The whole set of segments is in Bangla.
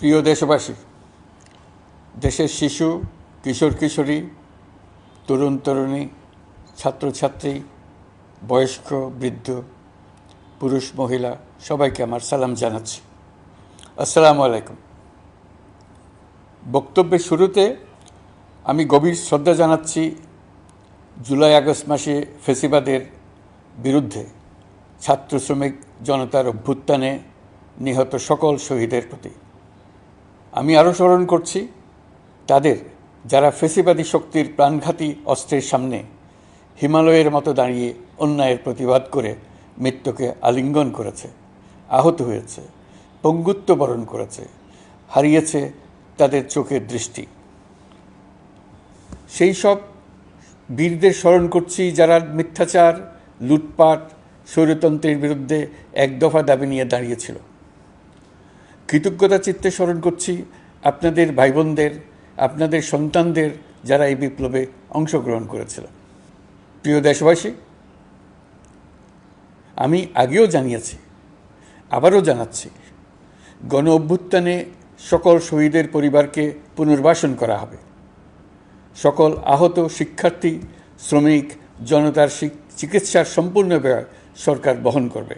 প্রিয় দেশবাসী, দেশের শিশু, কিশোর কিশোরী, তরুণ তরুণী, ছাত্রছাত্রী, বয়স্ক বৃদ্ধ, পুরুষ মহিলা সবাইকে আমার সালাম জানাচ্ছি। আসসালামু আলাইকুম। বক্তব্যের শুরুতে আমি গভীর শ্রদ্ধা জানাচ্ছি জুলাই আগস্ট মাসে ফ্যাসিবাদের বিরুদ্ধে ছাত্র শ্রমিক জনতার অভ্যুত্থানে নিহত সকল শহীদের প্রতি। আমি আরও স্মরণ করছি তাদের যারা ফ্যাসিবাদী শক্তির প্রাণঘাতী অস্ত্রের সামনে হিমালয়ের মতো দাঁড়িয়ে অন্যায়ের প্রতিবাদ করে মৃত্যুকে আলিঙ্গন করেছে, আহত হয়েছে, পঙ্গুত্ব বরণ করেছে, হারিয়েছে তাদের চোখের দৃষ্টি। সেই সব বীরদের স্মরণ করছি যারা মিথ্যাচার, লুটপাট, স্বৈরতন্ত্রের বিরুদ্ধে এক দফা দাবি নিয়ে দাঁড়িয়েছিল। কৃতজ্ঞতা চিত্তে স্মরণ করছি আপনাদের ভাই বোনদের, আপনাদের সন্তানদের যারা এই বিপ্লবে অংশগ্রহণ করেছিল। প্রিয় দেশবাসী, আমি আগেও জানিয়েছি, আবারও জানাচ্ছি, গণ অভ্যুত্থানে সকল শহীদের পরিবারকে পুনর্বাসন করা হবে। সকল আহত শিক্ষার্থী, শ্রমিক, জনতার চিকিৎসার সম্পূর্ণ ব্যয় সরকার বহন করবে।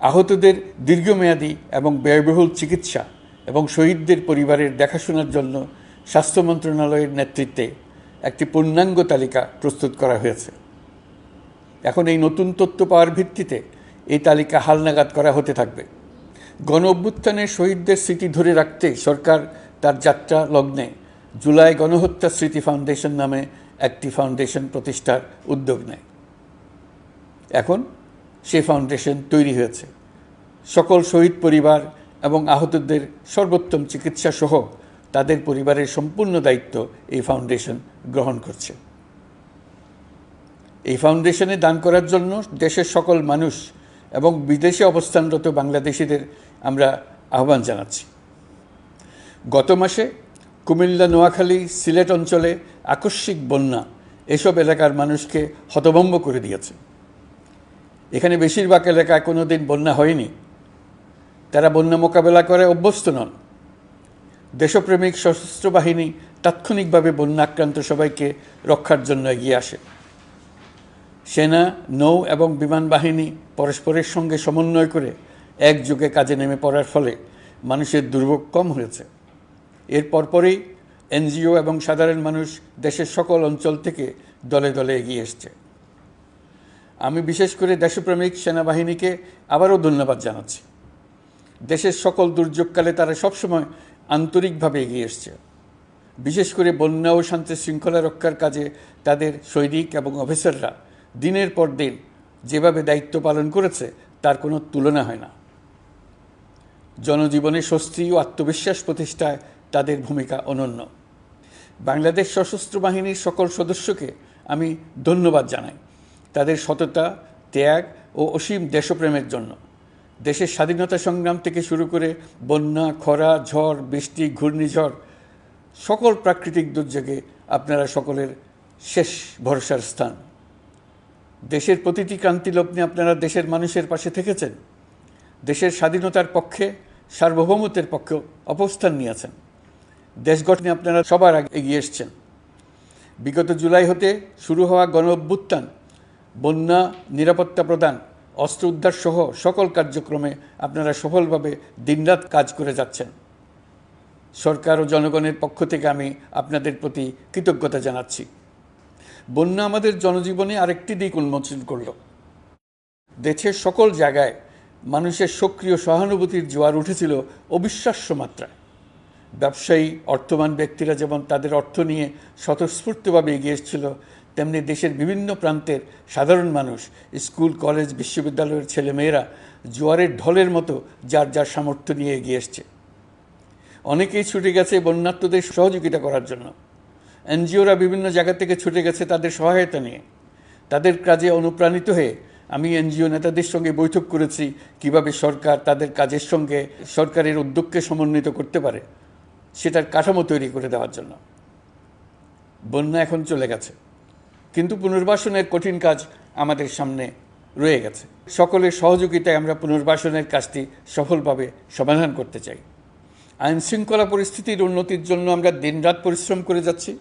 আহতদের দীর্ঘমেয়াদী এবং ব্যয়বহুল চিকিৎসা এবং শহীদদের পরিবারের দেখাশোনার জন্য স্বাস্থ্য মন্ত্রণালয়ের নেতৃত্বে একটি পূর্ণাঙ্গ তালিকা প্রস্তুত করা হয়েছে। এখন এই নতুন তথ্য পাওয়ার ভিত্তিতে এই তালিকা হালনাগাদ করা হতে থাকবে। গণ অভ্যুত্থানের শহীদদের স্মৃতি ধরে রাখতে সরকার তার যাত্রা লগ্নে জুলাই গণহত্যা স্মৃতি ফাউন্ডেশন নামে একটি ফাউন্ডেশন প্রতিষ্ঠার উদ্যোগ নেয়। এখন সেই ফাউন্ডেশন তৈরি হয়েছে। সকল শহীদ পরিবার এবং আহতদের সর্বোত্তম চিকিৎসা সহ তাদের পরিবারের সম্পূর্ণ দায়িত্ব এই ফাউন্ডেশন গ্রহণ করছে। এই ফাউন্ডেশনে দান করার জন্য দেশের সকল মানুষ এবং বিদেশে অবস্থানরত বাংলাদেশিদের আমরা আহ্বান জানাচ্ছি। গত মাসে কুমিল্লা, নোয়াখালী, সিলেট অঞ্চলে আকস্মিক বন্যা এসব এলাকার মানুষকে হতভম্ব করে দিয়েছে। এখানে বেশিরভাগ এলাকায় কোনো দিন বন্যা হয়নি। তারা বন্যা মোকাবেলা করে অভ্যস্ত নন। দেশপ্রেমিক সশস্ত্র বাহিনী তাৎক্ষণিকভাবে বন্যা আক্রান্ত সবাইকে রক্ষার জন্য এগিয়ে আসে। সেনা, নৌ এবং বিমান বাহিনী পরস্পরের সঙ্গে সমন্বয় করে একযোগে কাজে নেমে পড়ার ফলে মানুষের দুর্ভোগ কম হয়েছে। এর পরপরই এনজিও এবং সাধারণ মানুষ দেশের সকল অঞ্চল থেকে দলে দলে এগিয়ে এসছে। আমি বিশেষ করে দেশপ্রেমিক সেনাবাহিনীকে আবারও ধন্যবাদ জানাচ্ছি। দেশের সকল দুর্যোগকালে তারা সবসময় আন্তরিকভাবে এগিয়ে এসছে। বিশেষ করে বন্যা ও শান্তি শৃঙ্খলা রক্ষার কাজে তাদের সৈনিক এবং অফিসাররা দিনের পর দিন যেভাবে দায়িত্ব পালন করেছে তার কোনো তুলনা হয় না। জনজীবনে স্বস্তি ও আত্মবিশ্বাস প্রতিষ্ঠায় তাদের ভূমিকা অনন্য। বাংলাদেশ সশস্ত্র বাহিনীর সকল সদস্যকে আমি ধন্যবাদ জানাই তাদের সততা, ত্যাগ ও অসীম দেশপ্রেমের জন্য। দেশের স্বাধীনতা সংগ্রাম থেকে শুরু করে বন্যা, খরা, ঝড়, বৃষ্টি, ঘূর্ণিঝড়, সকল প্রাকৃতিক দুর্যোগে আপনারা সকলের শেষ ভরসার স্থান। দেশের প্রতিটি ক্রান্তি লগ্নে আপনারা দেশের মানুষের পাশে থেকেছেন। দেশের স্বাধীনতার পক্ষে, সার্বভৌমত্বের পক্ষে অবস্থান নিয়েছেন। দেশ গঠনে আপনারা সবার আগে এগিয়ে এসছেন। বিগত জুলাই হতে শুরু হওয়া গণ অভ্যুত্থান, বন্যা, নিরাপত্তা প্রদান, অস্ত্র উদ্ধার সহ সকল কার্যক্রমে আপনারা সফলভাবে দিনরাত কাজ করে যাচ্ছেন। সরকার ও জনগণের পক্ষ থেকে আমি আপনাদের প্রতি কৃতজ্ঞতা জানাচ্ছি। বন্যা আমাদের জনজীবনে আরেকটি দিক উন্মোচন করল। দেশের সকল জায়গায় মানুষের সক্রিয় সহানুভূতির জোয়ার উঠেছিল অবিশ্বাস্য মাত্রায়। ব্যবসায়ী, অর্থবান ব্যক্তিরা যেমন তাদের অর্থ নিয়ে স্বতঃস্ফূর্তভাবে এগিয়ে এসেছিল, তেমনি দেশের বিভিন্ন প্রান্তের সাধারণ মানুষ, স্কুল, কলেজ, বিশ্ববিদ্যালয়ের ছেলেমেয়েরা জোয়ারের ঢলের মতো যার যার সামর্থ্য নিয়ে এগিয়ে এসছে। অনেকেই ছুটে গেছে বন্যার্তদের সহযোগিতা করার জন্য। এনজিওরা বিভিন্ন জায়গা থেকে ছুটে গেছে তাদের সহায়তা নিয়ে। তাদের কাজে অনুপ্রাণিত হয়ে আমি এনজিও নেতাদের সঙ্গে বৈঠক করেছি কিভাবে সরকার তাদের কাজের সঙ্গে সরকারের উদ্যোগকে সমন্বিত করতে পারে, সেটার কাঠামো তৈরি করে দেওয়ার জন্য। বন্যা এখন চলে গেছে, কিন্তু পুনর্বাসনের কঠিন কাজ আমাদের সামনে রয়ে গেছে। সকলের সহযোগিতায় আমরা পুনর্বাসনের কাজটি সফলভাবে সমাধান করতে চাই। আইনশৃঙ্খলা পরিস্থিতির উন্নতির জন্য আমরা দিনরাত পরিশ্রম করে যাচ্ছি।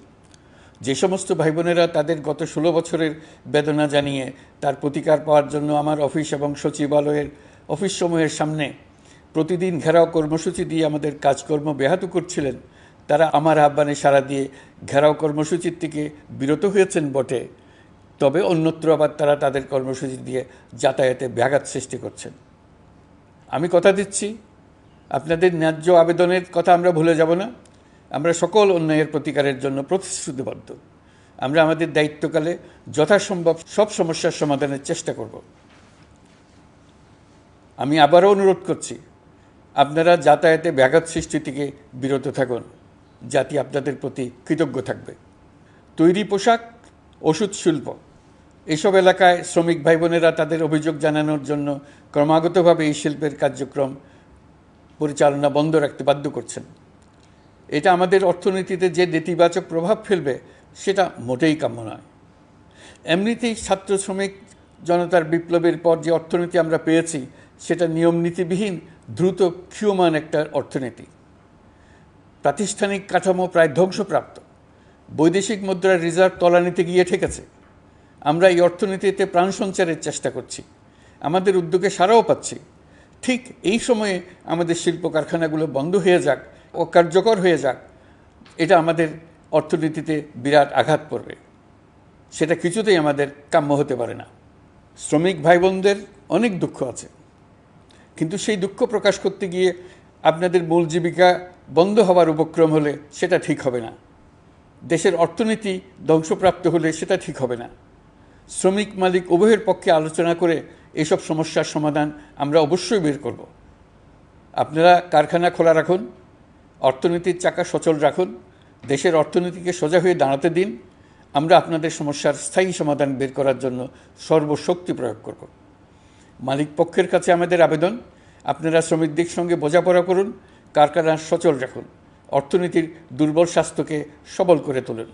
যে সমস্ত ভাই বোনেরা তাদের গত 16 বছরের বেদনা জানিয়ে তার প্রতিকার পাওয়ার জন্য আমার অফিস এবং সচিবালয়ের অফিসসমূহের সামনে প্রতিদিন ঘেরাও কর্মসূচি দিয়ে আমাদের কাজকর্ম ব্যাহত করছিলেন, তারা আমার আহ্বানে সাড়া দিয়ে ঘেরাও কর্মসূচির থেকে বিরত হয়েছেন বটে, তবে অন্যত্র আবার তারা তাদের কর্মসূচি দিয়ে যাতায়াতে ব্যাঘাত সৃষ্টি করছেন। আমি কথা দিচ্ছি, আপনাদের ন্যায্য আবেদনের কথা আমরা ভুলে যাব না। আমরা সকল অন্যায়ের প্রতিকারের জন্য প্রতিশ্রুতিবদ্ধ। আমরা আমাদের দায়িত্বকালে যথাসম্ভব সব সমস্যার সমাধানের চেষ্টা করব। আমি আবারও অনুরোধ করছি, আপনারা যাতায়াতে ব্যাঘাত সৃষ্টি থেকে বিরত থাকুন। জাতি আপনাদের প্রতি কৃতজ্ঞ থাকবে। তৈরি পোশাক, ওষুধ শিল্প, এসব এলাকায় শ্রমিক ভাই বোনেরা তাদের অভিযোগ জানানোর জন্য ক্রমাগতভাবে এই শিল্পের কার্যক্রম পরিচালনা বন্ধ রাখতে বাধ্য করছেন। এটা আমাদের অর্থনীতিতে যে নেতিবাচক প্রভাব ফেলবে সেটা মোটেই কাম্য নয়। এমনিতেই ছাত্র শ্রমিক জনতার বিপ্লবের পর যে অর্থনীতি আমরা পেয়েছি সেটা নিয়মনীতিবিহীন দ্রুত ক্ষীয়মান একটা অর্থনীতি। প্রাতিষ্ঠানিক কাঠামো প্রায় ধ্বংসপ্রাপ্ত। বৈদেশিক মুদ্রার রিজার্ভ তলানিতে গিয়ে ঠেকেছে। আমরা এই অর্থনীতিতে প্রাণ সঞ্চারের চেষ্টা করছি, আমাদের উদ্যোগে সাড়াও পাচ্ছি। ঠিক এই সময়ে আমাদের শিল্প কারখানাগুলো বন্ধ হয়ে যাক, অকার্যকর হয়ে যাক, এটা আমাদের অর্থনীতিতে বিরাট আঘাত পড়বে। সেটা কিছুতেই আমাদের কাম্য হতে পারে না। শ্রমিক ভাই বোনদের অনেক দুঃখ আছে, কিন্তু সেই দুঃখ প্রকাশ করতে গিয়ে আপনাদের মূল জীবিকা বন্ধ হওয়ার উপক্রম হলে সেটা ঠিক হবে না। দেশের অর্থনীতি ধ্বংসপ্রাপ্ত হলে সেটা ঠিক হবে না। শ্রমিক মালিক উভয়ের পক্ষে আলোচনা করে এসব সমস্যার সমাধান আমরা অবশ্যই বের করব। আপনারা কারখানা খোলা রাখুন, অর্থনীতির চাকা সচল রাখুন, দেশের অর্থনীতিকে সোজা হয়ে দাঁড়াতে দিন। আমরা আপনাদের সমস্যার স্থায়ী সমাধান বের করার জন্য সর্বশক্তি প্রয়োগ করব। মালিক পক্ষের কাছে আমাদের আবেদন, আপনারা শ্রমিকদের সঙ্গে বোঝাপড়া করুন, কারখানা সচল রাখুন, অর্থনীতির দুর্বল স্বাস্থ্যকে সবল করে তুলুন।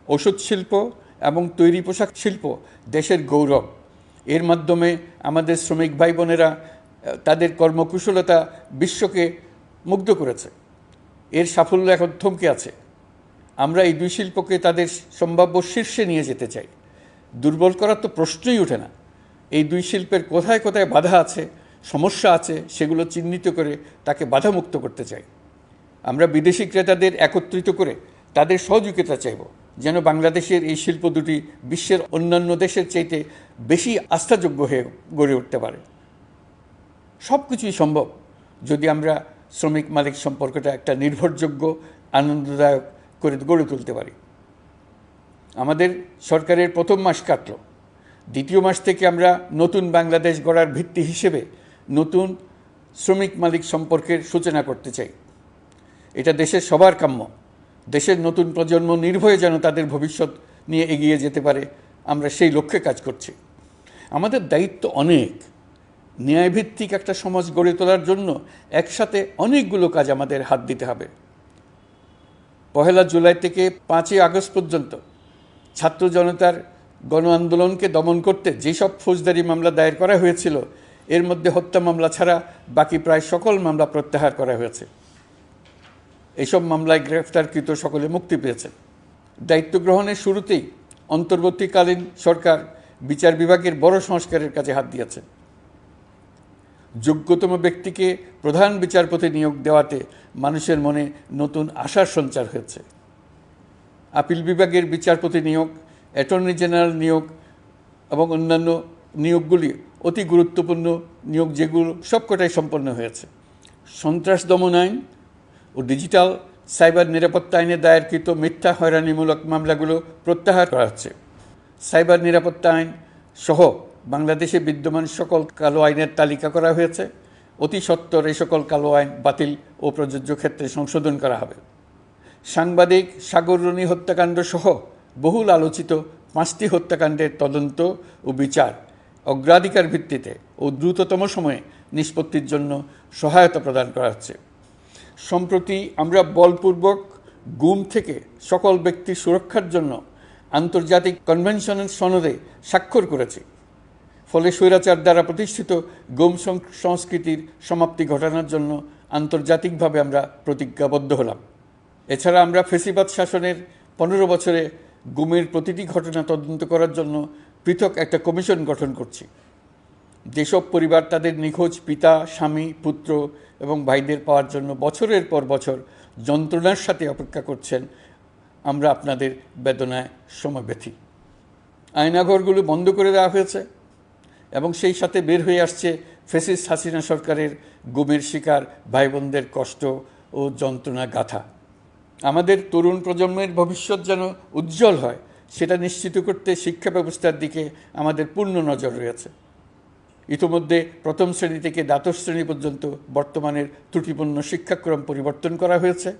ওষুধ শিল্প এবং তৈরি পোশাক শিল্প দেশের গৌরব। এর মাধ্যমে আমাদের শ্রমিক ভাই বোনেরা তাদের কর্মকুশলতা বিশ্বকে মুগ্ধ করেছে। এর সাফল্য এখন থমকে আছে। আমরা এই দুই শিল্পকে তাদের সম্ভাব্য শীর্ষে নিয়ে যেতে চাই। দুর্বল করার তো প্রশ্নই ওঠে না। এই দুই শিল্পের কোথায় কোথায় বাধা আছে, সমস্যা আছে, সেগুলো চিহ্নিত করে তাকে বাধামুক্ত করতে চাই। আমরা বিদেশি ক্রেতাদের একত্রিত করে তাদের সহযোগিতা চাইব, যেন বাংলাদেশের এই শিল্প দুটি বিশ্বের অন্যান্য দেশের চাইতে বেশি আস্থাযোগ্য হয়ে গড়ে উঠতে পারে। সব কিছুই সম্ভব যদি আমরা শ্রমিক মালিক সম্পর্কটা একটা নির্ভরযোগ্য, আনন্দদায়ক করে গড়ে তুলতে পারি। আমাদের সরকারের প্রথম মাস কাটল, দ্বিতীয় মাস থেকে আমরা নতুন বাংলাদেশ গড়ার ভিত্তি হিসেবে নতুন শ্রমিক মালিক সম্পর্কের সূচনা করতে চাই। এটা দেশের সবার কাম্য। দেশের নতুন প্রজন্ম নির্ভয়ে যেন তাদের ভবিষ্যৎ নিয়ে এগিয়ে যেতে পারে, আমরা সেই লক্ষ্যে কাজ করছি। আমাদের দায়িত্ব অনেক। ন্যায়ভিত্তিক একটা সমাজ গড়ে তোলার জন্য একসাথে অনেকগুলো কাজ আমাদের হাত দিতে হবে। 1 জুলাই থেকে 5 আগস্ট পর্যন্ত ছাত্র জনতার গণ আন্দোলনকে দমন করতে যেসব ফৌজদারি মামলা দায়ের করা হয়েছিল, এর মধ্যে হত্যা মামলা ছাড়া বাকি প্রায় সকল মামলা প্রত্যাহার করা হয়েছে। এইসব মামলায় গ্রেফতারকৃত সকলে মুক্তি পেয়েছে। দায়িত্ব গ্রহণের শুরুতেই অন্তর্বর্তীকালীন সরকার বিচার বিভাগের বড় সংস্কারের কাজে হাত দিয়েছে। যোগ্যতম ব্যক্তিকে প্রধান বিচারপতি নিয়োগ দেওয়াতে মানুষের মনে নতুন আশার সঞ্চার হয়েছে। আপিল বিভাগের বিচারপতি নিয়োগ, অ্যাটর্নি জেনারেল নিয়োগ এবং অন্যান্য নিয়োগগুলি অতি গুরুত্বপূর্ণ নিয়োগ, যেগুলো সবকটাই সম্পন্ন হয়েছে। সন্ত্রাস দমন আইন ও ডিজিটাল সাইবার নিরাপত্তা আইনে দায়েরকৃত মিথ্যা হয়রানিমূলক মামলাগুলো প্রত্যাহার করা হচ্ছে। সাইবার নিরাপত্তা আইন সহ বাংলাদেশে বিদ্যমান সকল কালো আইনের তালিকা করা হয়েছে। অতি সত্বর এই সকল কালো আইন বাতিল ও প্রযোজ্য ক্ষেত্রে সংশোধন করা হবে। সাংবাদিক সাগর রনি হত্যাকাণ্ড সহ বহুল আলোচিত 5টি হত্যাকাণ্ডের তদন্ত ও বিচার অগ্রাধিকার ভিত্তিতে ও দ্রুততম সময়ে নিষ্পত্তির জন্য সহায়তা প্রদান করা হচ্ছে। সম্প্রতি আমরা বলপূর্বক গুম থেকে সকল ব্যক্তির সুরক্ষার জন্য আন্তর্জাতিক কনভেনশনের সনদে স্বাক্ষর করেছি। ফলে স্বৈরাচার দ্বারা প্রতিষ্ঠিত গুম সংস্কৃতির সমাপ্তি ঘটানোর জন্য আন্তর্জাতিকভাবে আমরা প্রতিজ্ঞাবদ্ধ হলাম। এছাড়া আমরা ফেসিবাদ শাসনের 15 বছরে গুমের প্রতিটি ঘটনা তদন্ত করার জন্য পৃথক একটা কমিশন গঠন করছি। যেসব পরিবার তাদের নিখোঁজ পিতা, স্বামী, পুত্র এবং ভাইদের পাওয়ার জন্য বছরের পর বছর যন্ত্রণার সাথে অপেক্ষা করছেন, আমরা আপনাদের বেদনায় সমব্যথী। আয়নাঘরগুলো বন্ধ করে দেওয়া হয়েছে এবং সেই সাথে বের হয়ে আসছে ফ্যাসিস্ট হাসিনা সরকারের গুমের শিকার ভাই বোনদের কষ্ট ও যন্ত্রণা গাথা। আমাদের তরুণ প্রজন্মের ভবিষ্যৎ যেন উজ্জ্বল হয়, সেটা নিশ্চিত করতে শিক্ষা ব্যবস্থার দিকে আমাদের পূর্ণ নজর রয়েছে। ইতিমধ্যে প্রথম শ্রেণী থেকে দ্বাদশ শ্রেণী পর্যন্ত বর্তমানের ত্রুটিপূর্ণ শিক্ষাক্রম পরিবর্তন করা হয়েছে।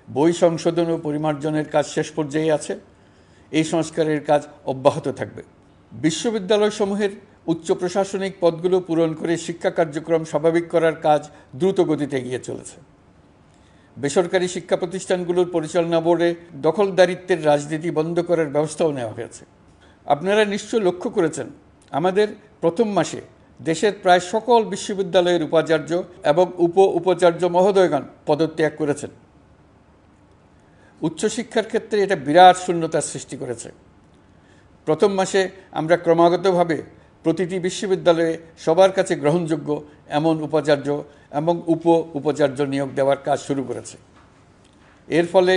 বই সংশোধন ও পরিমার্জনের কাজ শেষ পর্যায়ে আছে। এই সংস্কারের কাজ অব্যাহত থাকবে। বিশ্ববিদ্যালয়সমূহের উচ্চ প্রশাসনিক পদগুলো পূরণ করে শিক্ষা কার্যক্রম স্বাভাবিক করার কাজ দ্রুত গতিতে এগিয়ে চলেছে। বেসরকারি শিক্ষা প্রতিষ্ঠানগুলোর পরিচালনা বোর্ডে দখলদারিত্বের রাজনীতি বন্ধ করার ব্যবস্থাও নেওয়া হয়েছে। আপনারা নিশ্চয় লক্ষ্য করেছেন, আমাদের প্রথম মাসে দেশের প্রায় সকল বিশ্ববিদ্যালয়ের উপাচার্য এবং উপাচার্য মহোদয়গণ পদত্যাগ করেছেন। উচ্চশিক্ষার ক্ষেত্রে এটা বিরাট শূন্যতার সৃষ্টি করেছে। প্রথম মাসে আমরা ক্রমাগতভাবে প্রতিটি বিশ্ববিদ্যালয়ে সবার কাছে গ্রহণযোগ্য এমন উপাচার্য এবং উপাচার্য নিয়োগ দেওয়ার কাজ শুরু করেছে। এর ফলে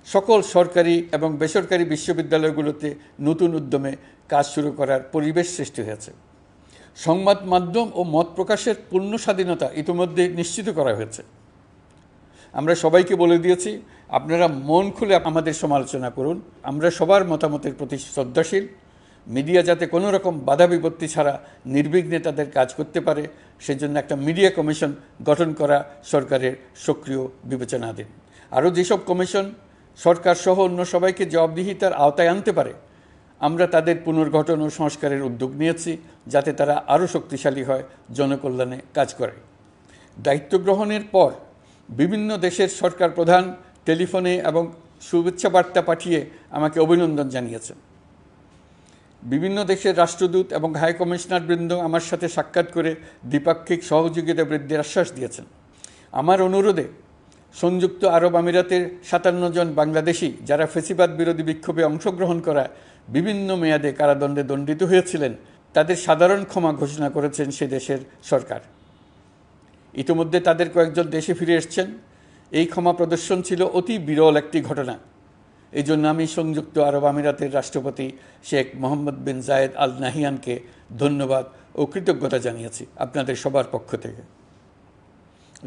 সকল সরকারি এবং বেসরকারি বিশ্ববিদ্যালয়গুলোতে নতুন উদ্যমে কাজ শুরু করার পরিবেশ সৃষ্টি হয়েছে। সংবাদ মাধ্যম ও মত প্রকাশের পূর্ণ স্বাধীনতা ইতিমধ্যে নিশ্চিত করা হয়েছে। আমরা সবাইকে বলে দিয়েছি, আপনারা মন খুলে আমাদের সমালোচনা করুন, আমরা সবার মতামতের প্রতি শ্রদ্ধাশীল। মিডিয়া যাতে কোনো রকম বাধা বিপত্তি ছাড়া নির্বিঘ্নে তাদের কাজ করতে পারে, সেজন্য একটা মিডিয়া কমিশন গঠন করা সরকারের সক্রিয় বিবেচনাধীন। আরও যেসব কমিশন সরকার সহ অন্য সবাইকে জবাবদিহিতার আওতায় আনতে পারে, আমরা তাদের পুনর্গঠন ও সংস্কারের উদ্যোগ নিয়েছি, যাতে তারা আরও শক্তিশালী হয়, জনকল্যাণে কাজ করে। দায়িত্ব গ্রহণের পর বিভিন্ন দেশের সরকার প্রধান টেলিফোনে এবং শুভেচ্ছা বার্তা পাঠিয়ে আমাকে অভিনন্দন জানিয়েছেন। বিভিন্ন দেশের রাষ্ট্রদূত এবং হাই কমিশনারবৃন্দ আমার সাথে সাক্ষাৎ করে দ্বিপাক্ষিক সহযোগিতা বৃদ্ধির আশ্বাস দিয়েছেন। আমার অনুরোধে সংযুক্ত আরব আমিরাতের 57 জন বাংলাদেশি যারা ফেসিবাদ বিরোধী বিক্ষোভে অংশগ্রহণ করা বিভিন্ন মেয়াদে কারাদণ্ডে দণ্ডিত হয়েছিলেন, তাদের সাধারণ ক্ষমা ঘোষণা করেছেন সে দেশের সরকার। ইতিমধ্যে তাদের কয়েকজন দেশে ফিরে এসেছেন। এই ক্ষমা প্রদর্শন ছিল অতি বিরল একটি ঘটনা। এই জন্য আমি সংযুক্ত আরব আমিরাতের রাষ্ট্রপতি শেখ মোহাম্মদ বিন জায়েদ আল নাহিয়ানকে ধন্যবাদ ও কৃতজ্ঞতা জানিয়েছি আপনাদের সবার পক্ষ থেকে।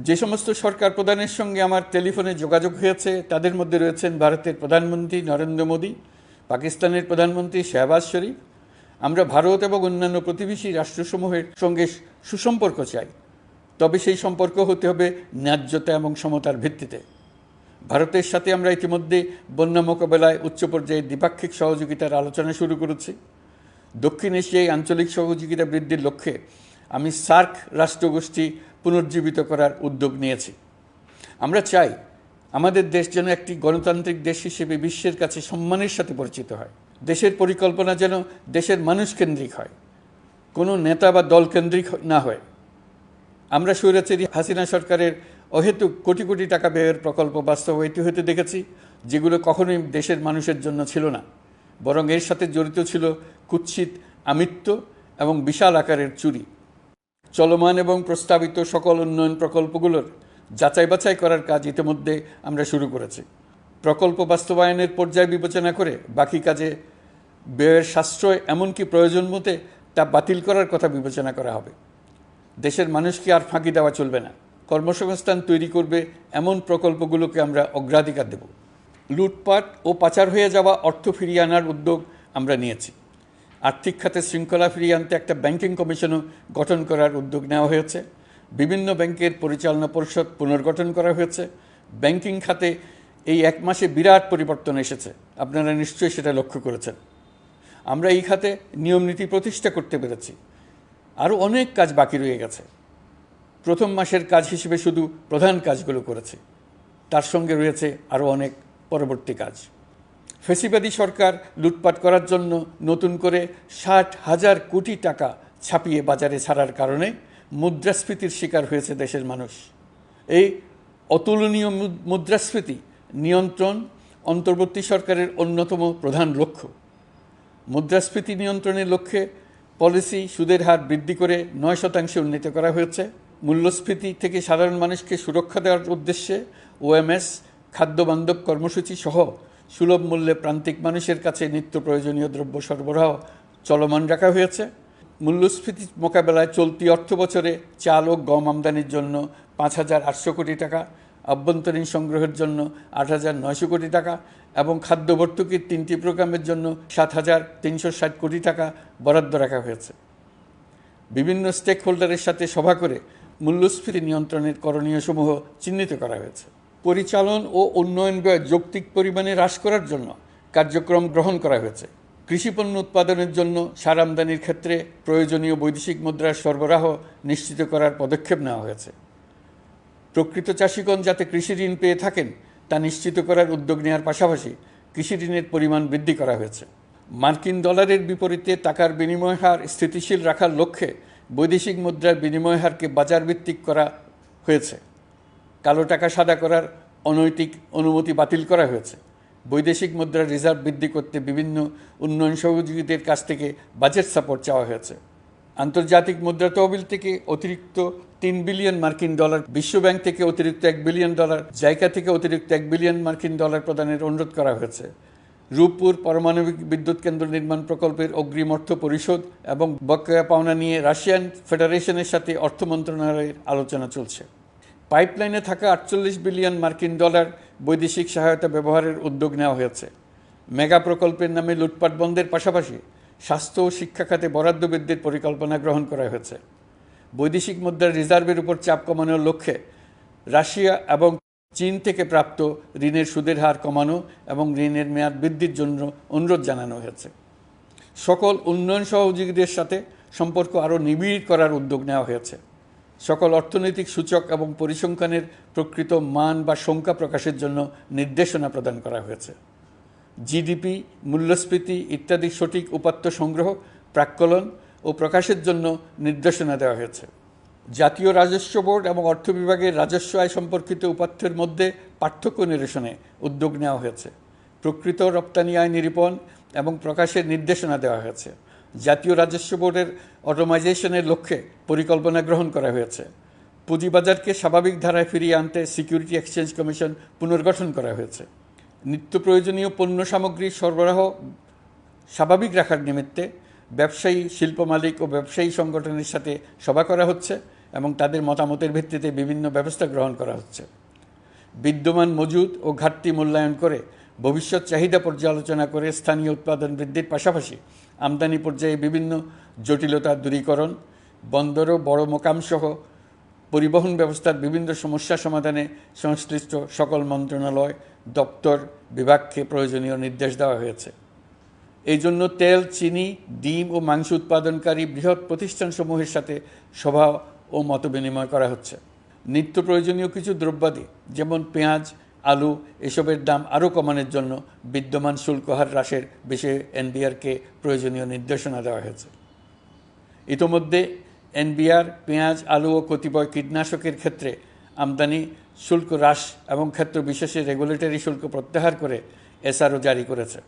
যে সমস্ত সরকার প্রধানের সঙ্গে আমার টেলিফোনে যোগাযোগ হয়েছে, তাদের মধ্যে রয়েছেন ভারতের প্রধানমন্ত্রী নরেন্দ্র মোদী, পাকিস্তানের প্রধানমন্ত্রী শাহবাজ শরীফ। আমরা ভারত এবং অন্যান্য প্রতিবেশী রাষ্ট্রসমূহের সঙ্গে সুসম্পর্ক চাই, তবে সেই সম্পর্ক হতে হবে ন্যায্যতা এবং সমতার ভিত্তিতে। ভারতের সাথে আমরা ইতিমধ্যে বন্যা মোকাবেলায় উচ্চ পর্যায়ে দ্বিপাক্ষিক সহযোগিতার আলোচনা শুরু করেছি। দক্ষিণ এশিয়ায় আঞ্চলিক সহযোগিতা বৃদ্ধির লক্ষ্যে আমি সার্ক রাষ্ট্রগোষ্ঠী পুনর্জীবিত করার উদ্যোগ নিয়েছি। আমরা চাই আমাদের দেশ যেন একটি গণতান্ত্রিক দেশ হিসেবে বিশ্বের কাছে সম্মানের সাথে পরিচিত হয়। দেশের পরিকল্পনা যেন দেশের মানুষ কেন্দ্রিক হয়, কোনো নেতা বা দল কেন্দ্রিক না হয়। আমরা স্বৈরাচারী হাসিনা সরকারের অহেতুক কোটি কোটি টাকা ব্যয়ের প্রকল্প বাস্তবায়িত হতে দেখেছি, যেগুলো কখনোই দেশের মানুষের জন্য ছিল না, বরং এর সাথে জড়িত ছিল কুৎসিত আমিত্ব এবং বিশাল আকারের চুরি। চলমান এবং প্রস্তাবিত সকল উন্নয়ন প্রকল্পগুলোর যাচাই বাছাই করার কাজ ইতিমধ্যে আমরা শুরু করেছি। প্রকল্প বাস্তবায়নের পর্যায় বিবেচনা করে বাকি কাজে ব্যয়ের সাশ্রয় এমনকি প্রয়োজন মতে তা বাতিল করার কথা বিবেচনা করা হবে। দেশের মানুষকে আর ফাঁকি দেওয়া চলবে না। কর্মসংস্থান তৈরি করবে এমন প্রকল্পগুলোকে আমরা অগ্রাধিকার দেব। লুটপাট ও পাচার হয়ে যাওয়া অর্থ ফিরিয়ে আনার উদ্যোগ আমরা নিয়েছি। আর্থিক খাতে শৃঙ্খলা ফিরিয়ে আনতে একটা ব্যাংকিং কমিশনও গঠন করার উদ্যোগ নেওয়া হয়েছে। বিভিন্ন ব্যাংকের পরিচালনা পরিষদ পুনর্গঠন করা হয়েছে। ব্যাংকিং খাতে এই এক মাসে বিরাট পরিবর্তন এসেছে, আপনারা নিশ্চয়ই সেটা লক্ষ্য করেছেন। আমরা এই খাতে নিয়মনীতি প্রতিষ্ঠা করতে পেরেছি। আরও অনেক কাজ বাকি রয়ে গেছে। প্রথম মাসের কাজ হিসেবে শুধু প্রধান কাজগুলো করেছি, তার সঙ্গে রয়েছে আরও অনেক পরবর্তী কাজ। ফেসিবাদী সরকার লুটপাট করার জন্য নতুন করে 60,000 কোটি টাকা ছাপিয়ে বাজারে ছাড়ার কারণে মুদ্রাস্ফীতির শিকার হয়েছে দেশের মানুষ। এই অতুলনীয় মুদ্রাস্ফীতি নিয়ন্ত্রণ অন্তর্বর্তী সরকারের অন্যতম প্রধান লক্ষ্য। মুদ্রাস্ফীতি নিয়ন্ত্রণের লক্ষ্যে পলিসি সুদের হার বৃদ্ধি করে 9% উন্নীত করা হয়েছে। মূল্যস্ফীতি থেকে সাধারণ মানুষকে সুরক্ষা দেওয়ার উদ্দেশ্যে ওএমএস খাদ্যবান্ধব কর্মসূচি সহ সুলভ মূল্যে প্রান্তিক মানুষের কাছে নিত্য প্রয়োজনীয় দ্রব্য সরবরাহ চলমান রাখা হয়েছে। মূল্যস্ফীতি মোকাবেলায় চলতি অর্থবছরে চাল ও গম আমদানির জন্য 5,800 কোটি টাকা, আভ্যন্তরীণ সংগ্রহের জন্য 8,900 কোটি টাকা এবং খাদ্য ভর্তুকির 3টি প্রোগ্রামের জন্য 7,360 কোটি টাকা বরাদ্দ রাখা হয়েছে। বিভিন্ন স্টেক হোল্ডারের সাথে সভা করে মূল্যস্ফীতি নিয়ন্ত্রণের করণীয়সমূহ চিহ্নিত করা হয়েছে। পরিচালন ও উন্নয়ন ব্যয় যৌক্তিক পরিমাণে হ্রাস করার জন্য কার্যক্রম গ্রহণ করা হয়েছে। কৃষিপণ্য উৎপাদনের জন্য সার আমদানির ক্ষেত্রে প্রয়োজনীয় বৈদেশিক মুদ্রার সরবরাহ নিশ্চিত করার পদক্ষেপ নেওয়া হয়েছে। প্রকৃত চাষিগণ যাতে কৃষি ঋণ পেয়ে থাকেন তা নিশ্চিত করার উদ্যোগ নেওয়ার পাশাপাশি কৃষি ঋণের পরিমাণ বৃদ্ধি করা হয়েছে। মার্কিন ডলারের বিপরীতে টাকার বিনিময় হার স্থিতিশীল রাখার লক্ষ্যে বৈদেশিক মুদ্রার বিনিময় হারকে বাজারভিত্তিক করা হয়েছে। কালো টাকা সাদা করার অনৈতিক অনুমতি বাতিল করা হয়েছে। বৈদেশিক মুদ্রার রিজার্ভ বৃদ্ধি করতে বিভিন্ন উন্নয়ন সহযোগীদের কাছ থেকে বাজেট সাপোর্ট চাওয়া হয়েছে। আন্তর্জাতিক মুদ্রা তহবিল থেকে অতিরিক্ত 3 বিলিয়ন মার্কিন ডলার, বিশ্বব্যাংক থেকে অতিরিক্ত 1 বিলিয়ন ডলার, জাইকা থেকে অতিরিক্ত 1 বিলিয়ন মার্কিন ডলার প্রদানের অনুরোধ করা হয়েছে। রূপপুর পারমাণবিক বিদ্যুৎ কেন্দ্র নির্মাণ প্রকল্পের অগ্রিম অর্থ পরিশোধ এবং বকেয়া পাওনা নিয়ে রাশিয়ান ফেডারেশনের সাথে অর্থ মন্ত্রণালয়ের আলোচনা চলছে। পাইপলাইনে থাকা 48 বিলিয়ন মার্কিন ডলার বৈদেশিক সহায়তা ব্যবহারের উদ্যোগ নেওয়া হয়েছে। মেগা প্রকল্পের নামে লুটপাট বন্ধের পাশাপাশি স্বাস্থ্য ও শিক্ষা খাতে বরাদ্দ বৃদ্ধির পরিকল্পনা গ্রহণ করা হয়েছে। বৈদেশিক মুদ্রার রিজার্ভের উপর চাপ কমানোর লক্ষ্যে রাশিয়া এবং চীন থেকে প্রাপ্ত ঋণের সুদের হার কমানো এবং ঋণের মেয়াদ বৃদ্ধির জন্য অনুরোধ জানানো হয়েছে। সকল উন্নয়ন সহযোগীদের সাথে সম্পর্ক আরও নিবিড় করার উদ্যোগ নেওয়া হয়েছে। সকল অর্থনৈতিক সূচক এবং পরিসংখ্যানের প্রকৃত মান বা সংখ্যা প্রকাশের জন্য নির্দেশনা প্রদান করা হয়েছে। জিডিপি, মূল্যস্ফীতি ইত্যাদি সঠিক উপাত্ত সংগ্রহ, প্রাক্কলন ও প্রকাশের জন্য নির্দেশনা দেওয়া হয়েছে। জাতীয় রাজস্ব বোর্ড এবং অর্থ বিভাগের রাজস্ব আয় সম্পর্কিত উপাত্তের মধ্যে পার্থক্য নিরসনে উদ্যোগ নেওয়া হয়েছে। প্রকৃত রপ্তানি আয় নিরূপণ এবং প্রকাশের নির্দেশনা দেওয়া হয়েছে। জাতীয় রাজস্ব বোর্ডের অটোমাইজেশনের লক্ষ্যে পরিকল্পনা গ্রহণ করা হয়েছে। পুঁজিবাজারকে স্বাভাবিক ধারায় ফিরিয়ে আনতে সিকিউরিটি এক্সচেঞ্জ কমিশন পুনর্গঠন করা হয়েছে। নিত্য প্রয়োজনীয় পণ্য সামগ্রীর সরবরাহ স্বাভাবিক রাখার নিমিত্তে ব্যবসায়ী, শিল্প মালিক ও ব্যবসায়ী সংগঠনের সাথে সভা করা হচ্ছে এবং তাদের মতামতের ভিত্তিতে বিভিন্ন ব্যবস্থা গ্রহণ করা হচ্ছে। বিদ্যমান মজুদ ও ঘাটতি মূল্যায়ন করে ভবিষ্যৎ চাহিদা পর্যালোচনা করে স্থানীয় উৎপাদন বৃদ্ধির পাশাপাশি আমদানি পর্যায়ে বিভিন্ন জটিলতা দূরীকরণ, বন্দর ও বড় মোকামসহ পরিবহন ব্যবস্থার বিভিন্ন সমস্যা সমাধানে সংশ্লিষ্ট সকল মন্ত্রণালয়, দপ্তর, বিভাগকে প্রয়োজনীয় নির্দেশ দেওয়া হয়েছে। এই জন্য তেল, চিনি, ডিম ও মাংস উৎপাদনকারী বৃহৎ প্রতিষ্ঠানসমূহের সাথে সভা ও মতবিনিময় করা হচ্ছে। নিত্য প্রয়োজনীয় কিছু দ্রব্যাদি যেমন পেঁয়াজ, আলু এসবের দাম আরও কমানোর জন্য বিদ্যমান শুল্ক হার হ্রাসের বিষয়ে এনবিআরকে প্রয়োজনীয় নির্দেশনা দেওয়া হয়েছে। ইতোমধ্যে এনবিআর পেঁয়াজ, আলু ও কতিপয় কীটনাশকের ক্ষেত্রে আমদানি শুল্ক হ্রাস এবং ক্ষেত্র বিশেষে রেগুলেটরি শুল্ক প্রত্যাহার করে এসআরও জারি করেছে।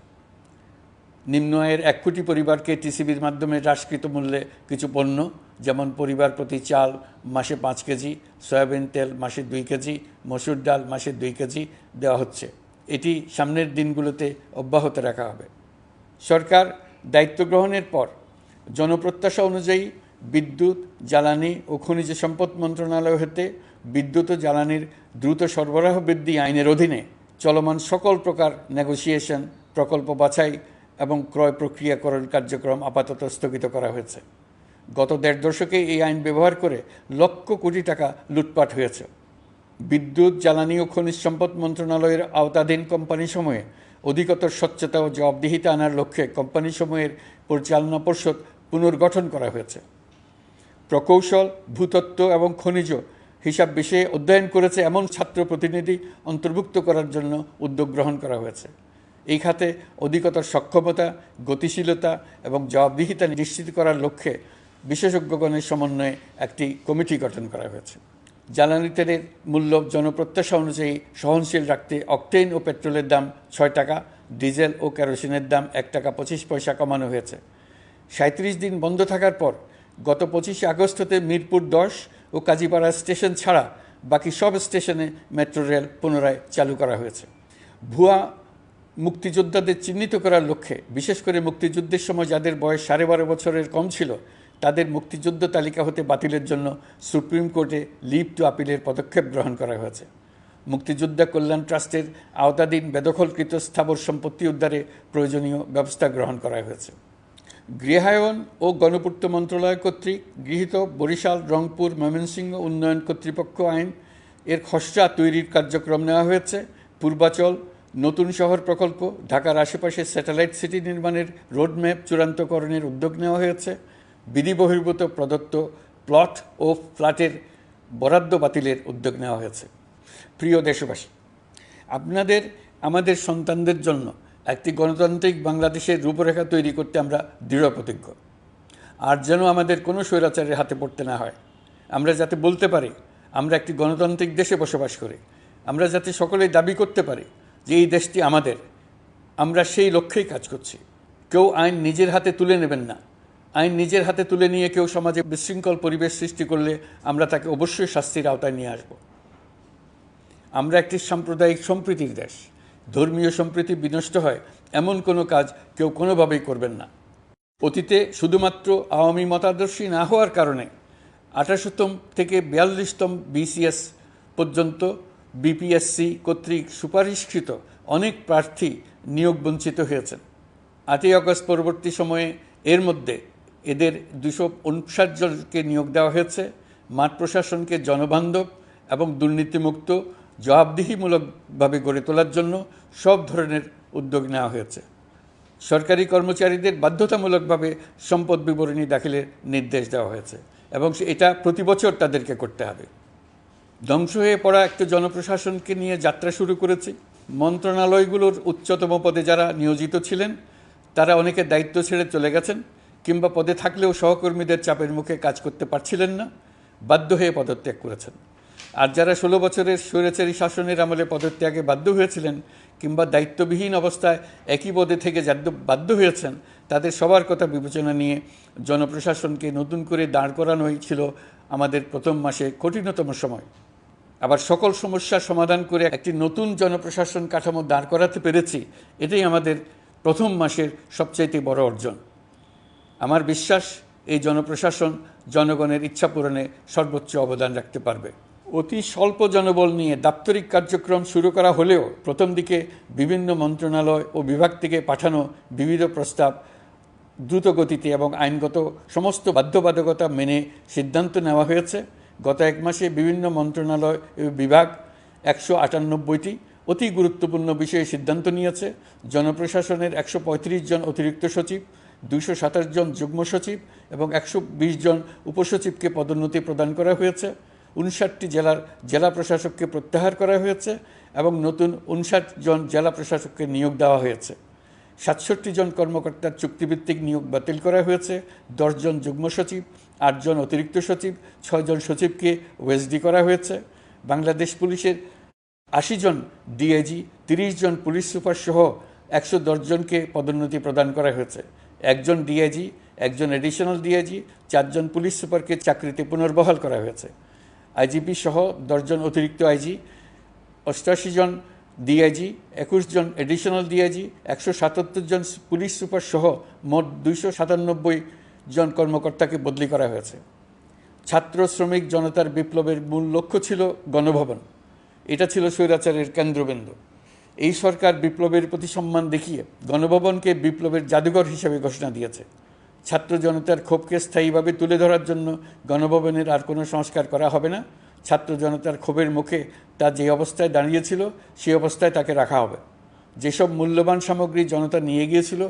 নিম্ন আয়ের 1 কোটি পরিবারকে টিসিবির মাধ্যমে হ্রাসকৃত মূল্যে কিছু পণ্য যেমন পরিবার প্রতি চাল মাসে 5 কেজি, সয়াবিন তেল মাসে 2 কেজি, মসুর ডাল মাসে 2 কেজি দেওয়া হচ্ছে। এটি সামনের দিনগুলোতে অব্যাহত রাখা হবে। সরকার দায়িত্ব গ্রহণের পর জনপ্রত্যাশা অনুযায়ী বিদ্যুৎ, জ্বালানি ও খনিজ সম্পদ মন্ত্রণালয় হতে বিদ্যুৎ ও জ্বালানির দ্রুত সরবরাহ বৃদ্ধি আইনের অধীনে চলমান সকল প্রকার নেগোসিয়েশন, প্রকল্প বাছাই এবং ক্রয় প্রক্রিয়াকরণ কার্যক্রম আপাতত স্থগিত করা হয়েছে। গত 1.5 দশকে এই আইন ব্যবহার করে লক্ষ কোটি টাকা লুটপাট হয়েছে। বিদ্যুৎ, জ্বালানি ও খনিজ সম্পদ মন্ত্রণালয়ের আওতাধীন কোম্পানিসমূহে অধিকতর স্বচ্ছতা ও জবাবদিহিতা আনার লক্ষ্যে কোম্পানিসমূহের পরিচালনা পর্ষদ পুনর্গঠন করা হয়েছে। প্রকৌশল, ভূতত্ত্ব এবং খনিজ হিসাব বিষয়ে অধ্যয়ন করেছে এমন ছাত্র প্রতিনিধি অন্তর্ভুক্ত করার জন্য উদ্যোগ গ্রহণ করা হয়েছে। এই খাতে অধিকতর সক্ষমতা, গতিশীলতা এবং জবাবদিহিতা নিশ্চিত করার লক্ষ্যে বিশেষজ্ঞগণের সমন্বয়ে একটি কমিটি গঠন করা হয়েছে। জ্বালানি তেলের মূল্য জনপ্রত্যাশা অনুযায়ী সহনশীল রাখতে অকটেন ও পেট্রোলের দাম ৬ টাকা, ডিজেল ও কেরোসিনের দাম ১ টাকা ২৫ পয়সা কমানো হয়েছে। ৩৭ দিন বন্ধ থাকার পর গত ২৫ আগস্ট হতে মিরপুর ১০ ও কাজীপাড়া স্টেশন ছাড়া বাকি সব স্টেশনে মেট্রো রেল পুনরায় চালু করা হয়েছে। ভুয়া মুক্তিযোদ্ধাদের চিহ্নিত করার লক্ষ্যে বিশেষ করে মুক্তিযুদ্ধের সময় যাদের বয়স ১২.৫ বছরের কম ছিল তাদের মুক্তিযুদ্ধ তালিকা হতে বাতিলের জন্য সুপ্রিম কোর্টে লিভ টু আপিলের পদক্ষেপ গ্রহণ করা হয়েছে। মুক্তিযোদ্ধা কল্যাণ ট্রাস্টের আওতাধীন বেদখলকৃত স্থাবর সম্পত্তি উদ্ধারে প্রয়োজনীয় ব্যবস্থা গ্রহণ করা হয়েছে। গৃহায়ন ও গণপূর্ত মন্ত্রণালয় কর্তৃক গৃহীত বরিশাল, রংপুর, ময়মনসিংহ উন্নয়ন কর্তৃপক্ষ আইন এর খসড়া তৈরির কার্যক্রম নেওয়া হয়েছে। পূর্বাচল নতুন শহর প্রকল্প, ঢাকার আশেপাশে স্যাটেলাইট সিটি নির্মাণের রোডম্যাপ চূড়ান্তকরণের উদ্যোগ নেওয়া হয়েছে। বিধি বহির্ভূত প্রদত্ত প্লট ও ফ্ল্যাটের বরাদ্দ বাতিলের উদ্যোগ নেওয়া হয়েছে। প্রিয় দেশবাসী, আপনাদের আমাদের সন্তানদের জন্য একটি গণতান্ত্রিক বাংলাদেশের রূপরেখা তৈরি করতে আমরা দৃঢ় প্রতিজ্ঞ। আর যেন আমাদের কোনো স্বৈরাচারের হাতে পড়তে না হয়। আমরা যাতে বলতে পারি আমরা একটি গণতান্ত্রিক দেশে বসবাস করি, আমরা যাতে সকলেই দাবি করতে পারি যে এই দেশটি আমাদের, আমরা সেই লক্ষ্যেই কাজ করছি। কেউ আইন নিজের হাতে তুলে নেবেন না। আইন নিজের হাতে তুলে নিয়ে কেউ সমাজে বিশৃঙ্খল পরিবেশ সৃষ্টি করলে আমরা তাকে অবশ্যই শাস্তির আওতায় নিয়ে আসব। আমরা একটি সাম্প্রদায়িক সম্প্রীতির দেশ। ধর্মীয় সম্প্রীতি বিনষ্ট হয় এমন কোনো কাজ কেউ কোনোভাবেই করবেন না। অতীতে শুধুমাত্র আওয়ামী মতাদর্শী না হওয়ার কারণে ২৮তম থেকে ৪২তম বিসিএস পর্যন্ত বিপিএসসি কর্তৃক সুপারিশকৃত অনেক প্রার্থী নিয়োগ বঞ্চিত হয়েছেন। ৮ই আগস্ট পরবর্তী সময়ে এর মধ্যে এদের ২৫৯ জনকে নিয়োগ দেওয়া হয়েছে। মাঠ প্রশাসনকে জনবান্ধব এবং দুর্নীতিমুক্ত জবাবদিহিমূলকভাবে গড়ে তোলার জন্য সব ধরনের উদ্যোগ নেওয়া হয়েছে। সরকারি কর্মচারীদের বাধ্যতামূলকভাবে সম্পদ বিবরণী দাখিলের নির্দেশ দেওয়া হয়েছে এবং এটা প্রতি বছর তাদেরকে করতে হবে। ধ্বংস হয়ে পড়া একটা জনপ্রশাসনকে নিয়ে যাত্রা শুরু করেছি। মন্ত্রণালয়গুলোর উচ্চতম পদে যারা নিয়োজিত ছিলেন তারা অনেকে দায়িত্ব ছেড়ে চলে গেছেন কিংবা পদে থাকলেও সহকর্মীদের চাপের মুখে কাজ করতে পারছিলেন না, বাধ্য হয়ে পদত্যাগ করেছেন। আর যারা ১৬ বছরের স্বৈরাচারী শাসনের আমলে পদত্যাগে বাধ্য হয়েছিলেন কিংবা দায়িত্ববিহীন অবস্থায় একই পদে থেকে বাধ্য হয়েছেন, তাদের সবার কথা বিবেচনা নিয়ে জনপ্রশাসনকে নতুন করে দাঁড় করানোই ছিল আমাদের প্রথম মাসে কঠিনতম সময়। আবার সকল সমস্যার সমাধান করে একটি নতুন জনপ্রশাসন কাঠামো দাঁড় করাতে পেরেছি, এটাই আমাদের প্রথম মাসের সবচাইতে বড় অর্জন। আমার বিশ্বাস এই জনপ্রশাসন জনগণের ইচ্ছা পূরণে সর্বোচ্চ অবদান রাখতে পারবে। অতি স্বল্প জনবল নিয়ে দাপ্তরিক কার্যক্রম শুরু করা হলেও প্রথম দিকে বিভিন্ন মন্ত্রণালয় ও বিভাগ থেকে পাঠানো বিবিধ প্রস্তাব দ্রুত গতিতে এবং আইনগত সমস্ত বাধ্যবাধকতা মেনে সিদ্ধান্ত নেওয়া হয়েছে। গত এক মাসে বিভিন্ন মন্ত্রণালয় ও বিভাগ ১৯৮টি অতি গুরুত্বপূর্ণ বিষয়ে সিদ্ধান্ত নিয়েছে। জনপ্রশাসনের ১৩৫ জন অতিরিক্ত সচিব, ২২৭ জন যুগ্ম সচিব এবং ১২০ জন উপসচিবকে পদোন্নতি প্রদান করা হয়েছে। ৫৯টি জেলার জেলা প্রশাসককে প্রত্যাহার করা হয়েছে এবং নতুন ৫৯ জন জেলা প্রশাসককে নিয়োগ দেওয়া হয়েছে। ৬৭ জন কর্মকর্তার চুক্তিভিত্তিক নিয়োগ বাতিল করা হয়েছে। ১০ জন যুগ্ম সচিব, ৮ জন অতিরিক্ত সচিব, ৬ জন সচিবকে ওএসডি করা হয়েছে। বাংলাদেশ পুলিশের ৮০ জন ডিআইজি, ৩০ জন পুলিশ সুপার সহ ১১০ জনকে পদোন্নতি প্রদান করা হয়েছে। ১ জন ডিআইজি, ১ জন এডিশনাল ডিআইজি, ৪ জন পুলিশ সুপারকে চাকরিতে পুনর্বহাল করা হয়েছে। আইজিপি সহ ১০ জন অতিরিক্ত আইজি, ৮৮ জন ডিআইজি, ২১ জন এডিশনাল ডিআইজি, ১৭৭ জন পুলিশ সুপার সহ মোট ২৯৭ জন কর্মকর্তাকে বদলি করা হয়েছে। ছাত্র শ্রমিক জনতার বিপ্লবের মূল লক্ষ্য ছিল গণভবন। এটা ছিল স্বৈরাচারের কেন্দ্রবিন্দু। এই সরকার বিপ্লবের প্রতি সম্মান দেখিয়ে গণভবনকে বিপ্লবের জাদুঘর হিসেবে ঘোষণা দিয়েছে। ছাত্র জনতার ক্ষোভকে স্থায়ীভাবে তুলে ধরার জন্য গণভবনের আর কোনো সংস্কার করা হবে না। ছাত্র জনতার ক্ষোভের মুখে তা যে অবস্থায় দাঁড়িয়েছিল সেই অবস্থায় তাকে রাখা হবে। যেসব মূল্যবান সামগ্রী জনতা নিয়ে গিয়েছিল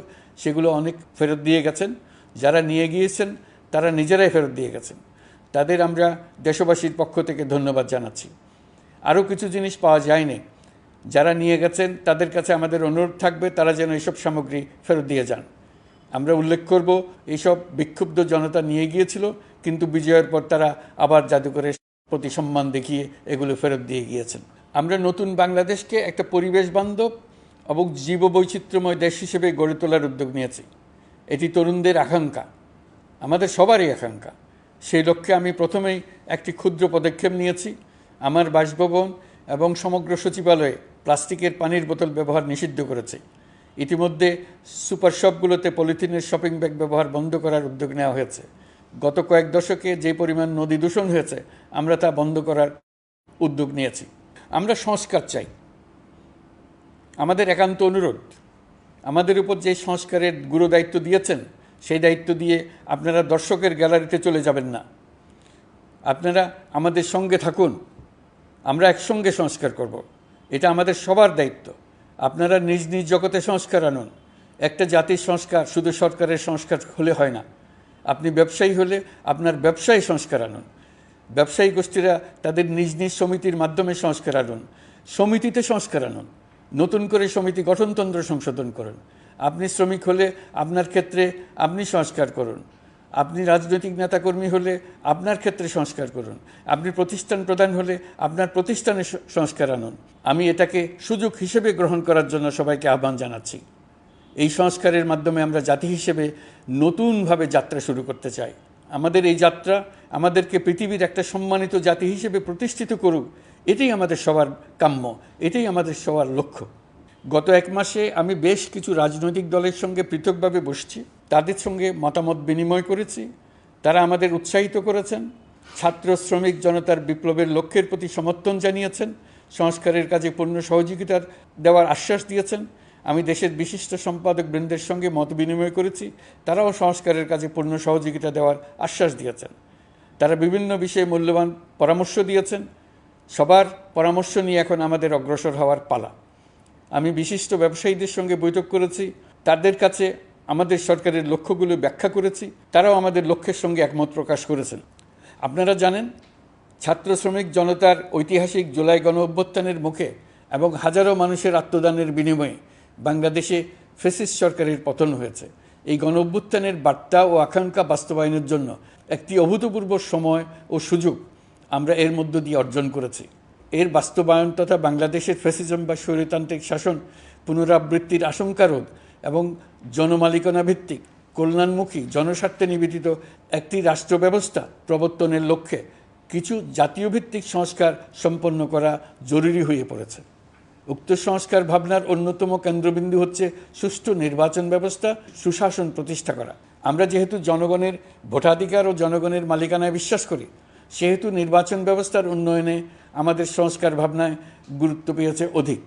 সেগুলো অনেক ফেরত দিয়ে গেছেন। যারা নিয়ে গিয়েছেন তারা নিজেরাই ফেরত দিয়ে গেছেন। তাদের আমরা দেশবাসীর পক্ষ থেকে ধন্যবাদ জানাচ্ছি। আরও কিছু জিনিস পাওয়া যায়নি। যারা নিয়ে গেছেন তাদের কাছে আমাদের অনুরোধ থাকবে তারা যেন এইসব সামগ্রী ফেরত দিয়ে যান। আমরা উল্লেখ করব এইসব বিক্ষুব্ধ জনতা নিয়ে গিয়েছিল কিন্তু বিজয়ের পর তারা আবার জাদুঘরে প্রতি সম্মান দেখিয়ে এগুলো ফেরত দিয়ে গিয়েছেন। আমরা নতুন বাংলাদেশকে একটা পরিবেশ বান্ধব এবং জীববৈচিত্র্যময় দেশ হিসেবে গড়ে তোলার উদ্যোগ নিয়েছি। এটি তরুণদের আকাঙ্ক্ষা, আমাদের সবারই আকাঙ্ক্ষা। সেই লক্ষ্যে আমি প্রথমেই একটি ক্ষুদ্র পদক্ষেপ নিয়েছি। আমার বাসভবন এবং সমগ্র সচিবালয়ে প্লাস্টিকের পানির বোতল ব্যবহার নিষিদ্ধ করেছে। ইতিমধ্যে সুপার শপগুলোতে পলিথিনের শপিং ব্যাগ ব্যবহার বন্ধ করার উদ্যোগ নেওয়া হয়েছে। গত কয়েক দশকে যে পরিমাণ নদী দূষণ হয়েছে, আমরা তা বন্ধ করার উদ্যোগ নিয়েছি। আমরা সংস্কার চাই, আমাদের একান্ত অনুরোধ। আমাদের উপর যে সংস্কারের গুরু দায়িত্ব দিয়েছেন, সেই দায়িত্ব দিয়ে আপনারা দর্শকের গ্যালারিতে চলে যাবেন না। আপনারা আমাদের সঙ্গে থাকুন, আমরা একসঙ্গে সংস্কার করব। এটা আমাদের সবার দায়িত্ব। আপনারা নিজ নিজ জগতে সংস্কার আনুন। একটা জাতির সংস্কার শুধু সরকারের সংস্কার হলে হয় না। আপনি ব্যবসায়ী হলে আপনার ব্যবসায়ী সংস্কার আনুন। ব্যবসায়ী গোষ্ঠীরা তাদের নিজ নিজ সমিতির মাধ্যমে সংস্কার আনুন। সমিতিতে সংস্কার আনুন। নতুন করে সমিতি গঠনতন্ত্র সংশোধন করুন। আপনি শ্রমিক হলে আপনার ক্ষেত্রে আপনি সংস্কার করুন। আপনি রাজনৈতিক নেতাকর্মী হলে আপনার ক্ষেত্রে সংস্কার করুন। আপনি প্রতিষ্ঠান প্রধান হলে আপনার প্রতিষ্ঠানে সংস্কার আনুন। আমি এটাকে সুযোগ হিসেবে গ্রহণ করার জন্য সবাইকে আহ্বান জানাচ্ছি। এই সংস্কারের মাধ্যমে আমরা জাতি হিসেবে নতুনভাবে যাত্রা শুরু করতে চাই। আমাদের এই যাত্রা আমাদেরকে পৃথিবীর একটা সম্মানিত জাতি হিসেবে প্রতিষ্ঠিত করুক, এটাই আমাদের সবার কাম্য, এটাই আমাদের সবার লক্ষ্য। গত এক মাসে আমি বেশ কিছু রাজনৈতিক দলের সঙ্গে পৃথকভাবে বসছি, তাদের সঙ্গে মতামত বিনিময় করেছি। তারা আমাদের উৎসাহিত করেছেন, ছাত্র শ্রমিক জনতার বিপ্লবের লক্ষ্যের প্রতি সমর্থন জানিয়েছেন, সংস্কারের কাজে পূর্ণ সহযোগিতার দেওয়ার আশ্বাস দিয়েছেন। আমি দেশের বিশিষ্ট সম্পাদক বৃন্দের সঙ্গে মত বিনিময় করেছি, তারাও সংস্কারের কাজে পূর্ণ সহযোগিতা দেওয়ার আশ্বাস দিয়েছেন। তারা বিভিন্ন বিষয়ে মূল্যবান পরামর্শ দিয়েছেন। সবার পরামর্শ নিয়ে এখন আমাদের অগ্রসর হওয়ার পালা। আমি বিশিষ্ট ব্যবসায়ীদের সঙ্গে বৈঠক করেছি, তাদের কাছে আমাদের সরকারের লক্ষ্যগুলো ব্যাখ্যা করেছি, তারাও আমাদের লক্ষ্যের সঙ্গে একমত প্রকাশ করেছেন। আপনারা জানেন, ছাত্র শ্রমিক জনতার ঐতিহাসিক জুলাই গণ অভ্যুত্থানের মুখে এবং হাজারো মানুষের আত্মদানের বিনিময়ে বাংলাদেশে ফ্যাসিস্ট সরকারের পতন হয়েছে। এই গণ অভ্যুত্থানের বার্তা ও আকাঙ্ক্ষা বাস্তবায়নের জন্য একটি অভূতপূর্ব সময় ও সুযোগ আমরা এর মধ্য দিয়ে অর্জন করেছি। এর বাস্তবায়ন তথা বাংলাদেশের ফ্যাসিজম বা স্বৈরতান্ত্রিক শাসন পুনরাবৃত্তির আশঙ্কা রোধ এবং জনমালিকানা ভিত্তিক কল্যাণমুখী জনস্বার্থে নিবেদিত একটি রাষ্ট্র ব্যবস্থা প্রবর্তনের লক্ষ্যে কিছু জাতীয় ভিত্তিক সংস্কার সম্পন্ন করা জরুরি হয়ে পড়েছে। উক্ত সংস্কার ভাবনার অন্যতম কেন্দ্রবিন্দু হচ্ছে সুষ্ঠু নির্বাচন ব্যবস্থা, সুশাসন প্রতিষ্ঠা করা। আমরা যেহেতু জনগণের ভোটাধিকার ও জনগণের মালিকানায় বিশ্বাস করি, সেহেতু নির্বাচন ব্যবস্থার উন্নয়নে আমাদের সংস্কার ভাবনায় গুরুত্ব পেয়েছে অধিক।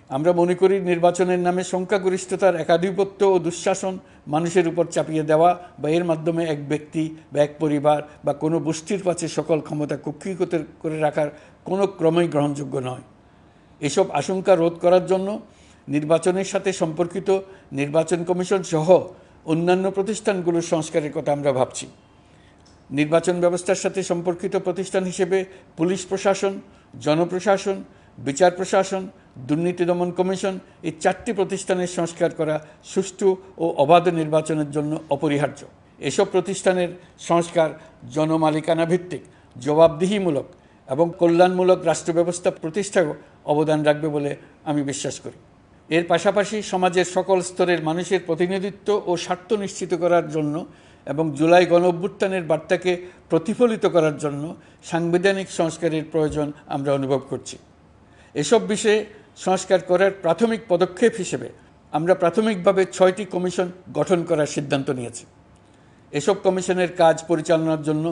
আমরা মনে করি নির্বাচনের নামে সংখ্যাগরিষ্ঠতার একাধিপত্য ও দুঃশাসন মানুষের উপর চাপিয়ে দেওয়া বা এর মাধ্যমে এক ব্যক্তি বা এক পরিবার বা কোনো গোষ্ঠীর কাছে সকল ক্ষমতা কুক্ষিগত করে রাখার কোনো ক্রমেই গ্রহণযোগ্য নয়। এসব আশঙ্কা রোধ করার জন্য নির্বাচনের সাথে সম্পর্কিত নির্বাচন কমিশন সহ অন্যান্য প্রতিষ্ঠানগুলোর সংস্কারের কথা আমরা ভাবছি। নির্বাচন ব্যবস্থার সাথে সম্পর্কিত প্রতিষ্ঠান হিসেবে পুলিশ প্রশাসন, জনপ্রশাসন, বিচার প্রশাসন, দুর্নীতি দমন কমিশন এই 4টি প্রতিষ্ঠানের সংস্কার করা সুষ্ঠু ও অবাধ নির্বাচনের জন্য অপরিহার্য। এসব প্রতিষ্ঠানের সংস্কার জনমালিকানা ভিত্তিক, জবাবদিহিমূলক এবং কল্যাণমূলক রাষ্ট্র ব্যবস্থা প্রতিষ্ঠায় অবদান রাখবে বলে আমি বিশ্বাস করি। এর পাশাপাশি সমাজের সকল স্তরের মানুষের প্রতিনিধিত্ব ও স্বার্থ নিশ্চিত করার জন্য এবং জুলাই গণ অভ্যুত্থানের বার্তাকে প্রতিফলিত করার জন্য সাংবিধানিক সংস্কারের প্রয়োজন আমরা অনুভব করছি। এসব বিষয়ে সংস্কার করার প্রাথমিক পদক্ষেপ হিসেবে আমরা প্রাথমিকভাবে 6টি কমিশন গঠন করার সিদ্ধান্ত নিয়েছি। এসব কমিশনের কাজ পরিচালনার জন্য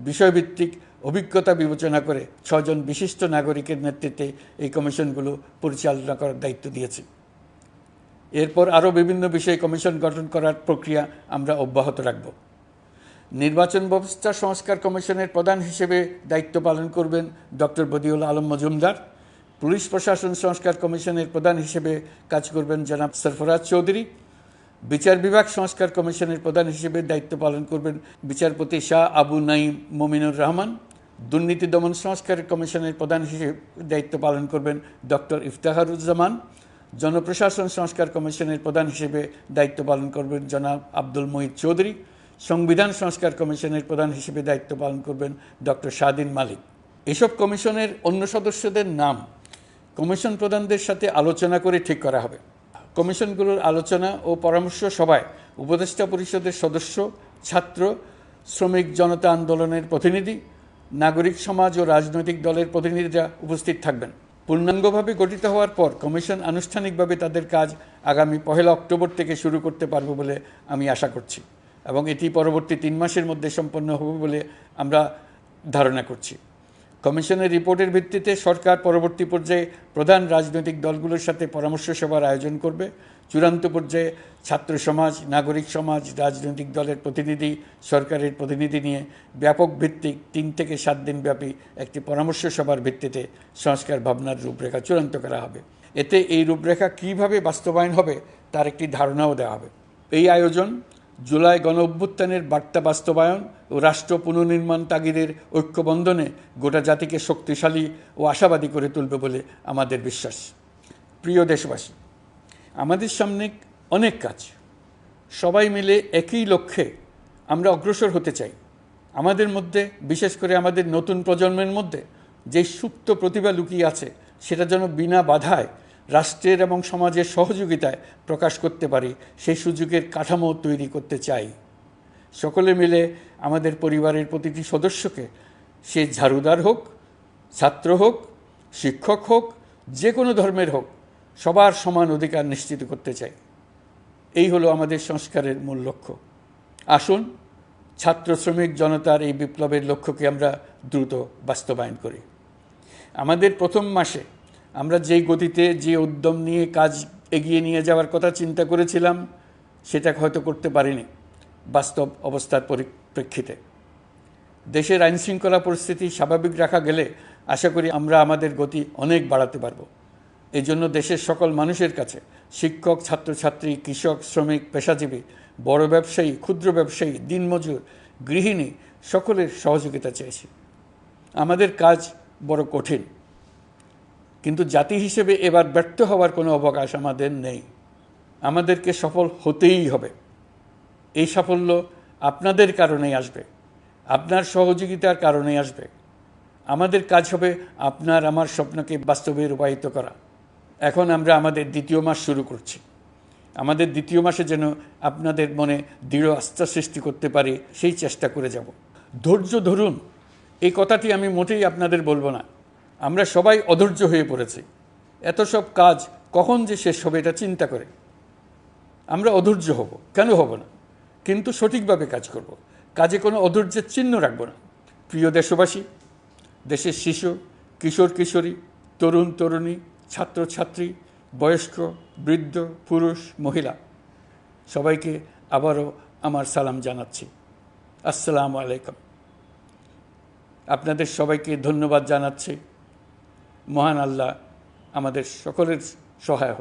বিষয়ভিত্তিক অভিজ্ঞতা বিবেচনা করে 6 জন বিশিষ্ট নাগরিকের নেতৃত্বে এই কমিশনগুলো পরিচালনা করার দায়িত্ব দিয়েছি। এরপর আরও বিভিন্ন বিষয়ে কমিশন গঠন করার প্রক্রিয়া আমরা অব্যাহত রাখব। নির্বাচন ব্যবস্থা সংস্কার কমিশনের প্রধান হিসেবে দায়িত্ব পালন করবেন ডক্টর বদিউল আলম মজুমদার। পুলিশ প্রশাসন সংস্কার কমিশনের প্রধান হিসেবে কাজ করবেন জনাব সরফরাজ চৌধুরী। বিচার বিভাগ সংস্কার কমিশনের প্রধান হিসেবে দায়িত্ব পালন করবেন বিচারপতি শাহ আবু নাঈম মমিনুর রহমান। দুর্নীতি দমন সংস্কার কমিশনের প্রধান হিসেবে দায়িত্ব পালন করবেন ডক্টর ইফতেখারুজ্জামান। জনপ্রশাসন সংস্কার কমিশনের প্রধান হিসেবে দায়িত্ব পালন করবেন জনাব আব্দুল মুহিত চৌধুরী। সংবিধান সংস্কার কমিশনের প্রধান হিসেবে দায়িত্ব পালন করবেন ডক্টর শাহদিন মালিক। এসব কমিশনের অন্য সদস্যদের নাম কমিশন প্রধানদের সাথে আলোচনা করে ঠিক করা হবে। কমিশনগুলোর আলোচনা ও পরামর্শ সভায় উপদেষ্টা পরিষদের সদস্য, ছাত্র, শ্রমিক জনতা আন্দোলনের প্রতিনিধি, নাগরিক সমাজ ও রাজনৈতিক দলের প্রতিনিধিরা উপস্থিত থাকবেন। পূর্ণাঙ্গভাবে গঠিত হওয়ার পর কমিশন আনুষ্ঠানিকভাবে তাদের কাজ আগামী 1 অক্টোবর থেকে শুরু করতে পারবে বলে আমি আশা করছি এবং এটি পরবর্তী 3 মাসের মধ্যে সম্পন্ন হবে বলে আমরা ধারণা করছি। কমিশনের রিপোর্টের ভিত্তিতে সরকার পরবর্তী পর্যায়ে প্রধান রাজনৈতিক দলগুলোর সাথে পরামর্শ সভার আয়োজন করবে। চূড়ান্ত পর্যায়ে ছাত্র সমাজ, নাগরিক সমাজ, রাজনৈতিক দলের প্রতিনিধি, সরকারের প্রতিনিধি নিয়ে ব্যাপক ভিত্তিক 3 থেকে 7 দিন ব্যাপী একটি পরামর্শ সভার ভিত্তিতে সংস্কার ভাবনার রূপরেখা চূড়ান্ত করা হবে। এতে এই রূপরেখা কীভাবে বাস্তবায়ন হবে তার একটি ধারণাও দেওয়া হবে। এই আয়োজন জুলাই গণ-অভ্যুত্থানের বার্তা বাস্তবায়ন ও রাষ্ট্র পুনর্নির্মাণ তাগিদের ঐক্যবন্ধনে গোটা জাতিকে শক্তিশালী ও আশাবাদী করে তুলবে বলে আমাদের বিশ্বাস। প্রিয় দেশবাসী, আমাদের সামনে অনেক কাজ। সবাই মিলে একই লক্ষ্যে আমরা অগ্রসর হতে চাই। আমাদের মধ্যে, বিশেষ করে আমাদের নতুন প্রজন্মের মধ্যে যে সুপ্ত প্রতিভা লুকিয়ে আছে, সেটা যেন বিনা বাধায় রাষ্ট্রের এবং সমাজের সহযোগিতায় প্রকাশ করতে পারি, সেই সুযোগের কাঠামো তৈরি করতে চাই। সকলে মিলে আমাদের পরিবারের প্রতিটি সদস্যকে, সে ঝাড়ুদার হোক, ছাত্র হোক, শিক্ষক হোক, যে কোনো ধর্মের হোক, সবার সমান অধিকার নিশ্চিত করতে চাই। এই হলো আমাদের সংস্কারের মূল লক্ষ্য। আসুন ছাত্র শ্রমিক জনতার এই বিপ্লবের লক্ষ্যকে আমরা দ্রুত বাস্তবায়ন করি। আমাদের প্রথম মাসে আমরা যেই গতিতে, যে উদ্যম নিয়ে কাজ এগিয়ে নিয়ে যাওয়ার কথা চিন্তা করেছিলাম, সেটা হয়তো করতে পারিনি বাস্তব অবস্থার পরিপ্রেক্ষিতে। দেশের আইনশৃঙ্খলা পরিস্থিতি স্বাভাবিক রাখা গেলে আশা করি আমরা আমাদের গতি অনেক বাড়াতে পারব। এই জন্য দেশের সকল মানুষের কাছে, শিক্ষক, ছাত্রছাত্রী, কৃষক, শ্রমিক, পেশাজীবী, বড় ব্যবসায়ী, ক্ষুদ্র ব্যবসায়ী, দিনমজুর, গৃহিণী, সকলের সহযোগিতা চেয়েছি। আমাদের কাজ বড় কঠিন, কিন্তু জাতি হিসেবে এবার ব্যর্থ হওয়ার কোনো অবকাশ আমাদের নেই। আমাদেরকে সফল হতেই হবে। এই সাফল্য আপনাদের কারণেই আসবে, আপনার সহযোগিতার কারণেই আসবে। আমাদের কাজ হবে আপনার আমার স্বপ্নকে বাস্তবে রূপায়িত করা। এখন আমরা আমাদের 2য় মাস শুরু করছি। আমাদের 2য় মাসে যেন আপনাদের মনে দৃঢ় আস্থা সৃষ্টি করতে পারি, সেই চেষ্টা করে যাব। ধৈর্য ধরুন, এই কথাটি আমি মোটেই আপনাদের বলবো না। আমরা সবাই অধৈর্য হয়ে পড়েছি। এত সব কাজ কখন যে শেষ হবে এটা চিন্তা করে আমরা অধৈর্য হব, কেন হব না? কিন্তু সঠিকভাবে কাজ করব, কাজে কোনো অধৈর্যের চিহ্ন রাখব না। প্রিয় দেশবাসী, দেশের শিশু, কিশোর কিশোরী, তরুণ তরুণী, ছাত্রছাত্রী, বয়স্ক, বৃদ্ধ, পুরুষ, মহিলা, সবাইকে আবারও আমার সালাম জানাচ্ছি। আসসালামু আলাইকুম। আপনাদের সবাইকে ধন্যবাদ জানাচ্ছি। মহান আল্লাহ আমাদের সকলের সহায় হোক।